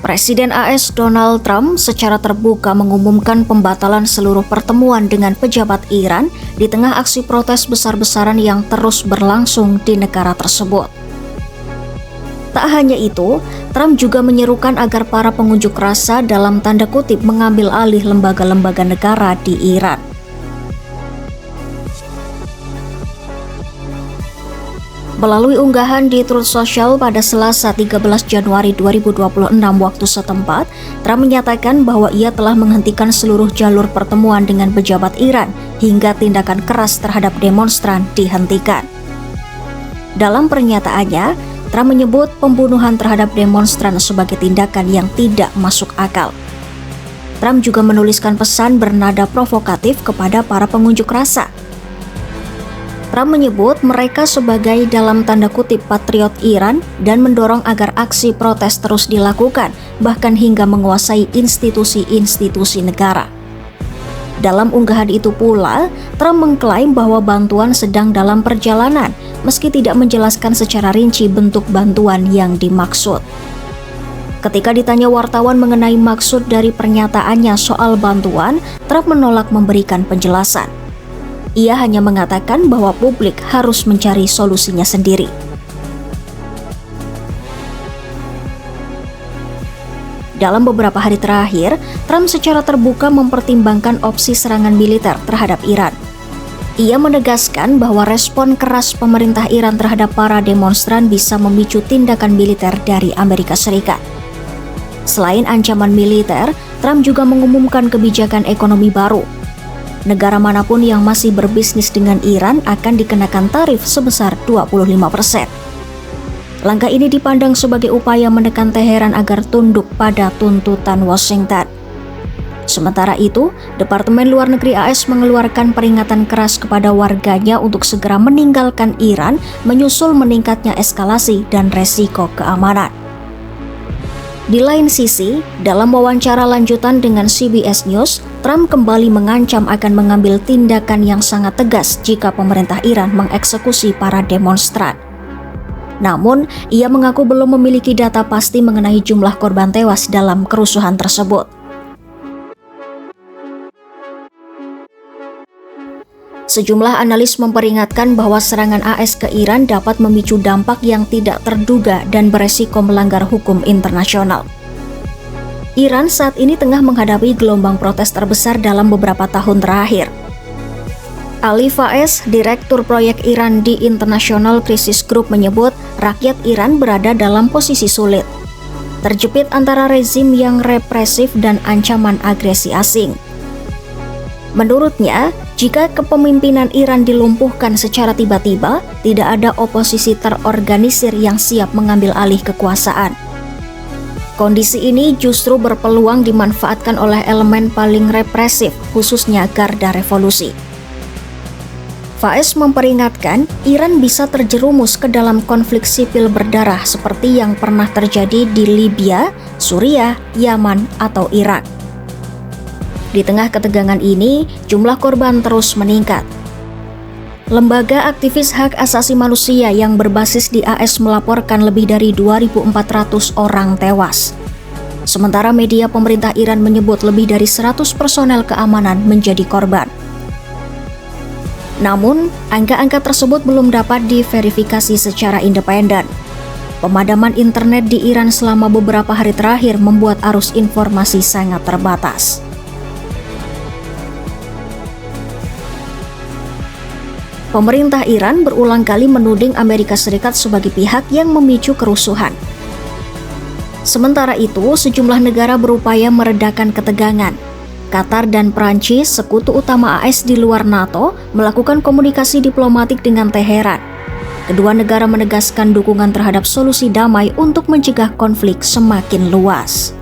Presiden AS Donald Trump secara terbuka mengumumkan pembatalan seluruh pertemuan dengan pejabat Iran di tengah aksi protes besar-besaran yang terus berlangsung di negara tersebut. Tak hanya itu, Trump juga menyerukan agar para pengunjuk rasa dalam tanda kutip mengambil alih lembaga-lembaga negara di Iran. Melalui unggahan di Truth Social pada Selasa 13 Januari 2026 waktu setempat, Trump menyatakan bahwa ia telah menghentikan seluruh jalur pertemuan dengan pejabat Iran hingga tindakan keras terhadap demonstran dihentikan. Dalam pernyataannya, Trump menyebut pembunuhan terhadap demonstran sebagai tindakan yang tidak masuk akal. Trump juga menuliskan pesan bernada provokatif kepada para pengunjuk rasa. Trump menyebut mereka sebagai dalam tanda kutip patriot Iran dan mendorong agar aksi protes terus dilakukan, bahkan hingga menguasai institusi-institusi negara. Dalam unggahan itu pula, Trump mengklaim bahwa bantuan sedang dalam perjalanan, meski tidak menjelaskan secara rinci bentuk bantuan yang dimaksud. Ketika ditanya wartawan mengenai maksud dari pernyataannya soal bantuan, Trump menolak memberikan penjelasan. Ia hanya mengatakan bahwa publik harus mencari solusinya sendiri. Dalam beberapa hari terakhir, Trump secara terbuka mempertimbangkan opsi serangan militer terhadap Iran. Ia menegaskan bahwa respon keras pemerintah Iran terhadap para demonstran bisa memicu tindakan militer dari Amerika Serikat. Selain ancaman militer, Trump juga mengumumkan kebijakan ekonomi baru. Negara manapun yang masih berbisnis dengan Iran akan dikenakan tarif sebesar 25%. Langkah ini dipandang sebagai upaya menekan Teheran agar tunduk pada tuntutan Washington. Sementara itu, Departemen Luar Negeri AS mengeluarkan peringatan keras kepada warganya untuk segera meninggalkan Iran menyusul meningkatnya eskalasi dan resiko keamanan. Di lain sisi, dalam wawancara lanjutan dengan CBS News, Trump kembali mengancam akan mengambil tindakan yang sangat tegas jika pemerintah Iran mengeksekusi para demonstran. Namun, ia mengaku belum memiliki data pasti mengenai jumlah korban tewas dalam kerusuhan tersebut. Sejumlah analis memperingatkan bahwa serangan AS ke Iran dapat memicu dampak yang tidak terduga dan beresiko melanggar hukum internasional. Iran saat ini tengah menghadapi gelombang protes terbesar dalam beberapa tahun terakhir. Ali Faiz, Direktur Proyek Iran di International Crisis Group menyebut rakyat Iran berada dalam posisi sulit, terjepit antara rezim yang represif dan ancaman agresi asing. Menurutnya, jika kepemimpinan Iran dilumpuhkan secara tiba-tiba, tidak ada oposisi terorganisir yang siap mengambil alih kekuasaan. Kondisi ini justru berpeluang dimanfaatkan oleh elemen paling represif, khususnya Garda Revolusi. Faiz memperingatkan, Iran bisa terjerumus ke dalam konflik sipil berdarah seperti yang pernah terjadi di Libya, Suriah, Yaman, atau Irak. Di tengah ketegangan ini, jumlah korban terus meningkat. Lembaga aktivis hak asasi manusia yang berbasis di AS melaporkan lebih dari 2.400 orang tewas. Sementara media pemerintah Iran menyebut lebih dari 100 personel keamanan menjadi korban. Namun, angka-angka tersebut belum dapat diverifikasi secara independen. Pemadaman internet di Iran selama beberapa hari terakhir membuat arus informasi sangat terbatas. Pemerintah Iran berulang kali menuding Amerika Serikat sebagai pihak yang memicu kerusuhan. Sementara itu, sejumlah negara berupaya meredakan ketegangan. Qatar dan Prancis, sekutu utama AS di luar NATO, melakukan komunikasi diplomatik dengan Teheran. Kedua negara menegaskan dukungan terhadap solusi damai untuk mencegah konflik semakin luas.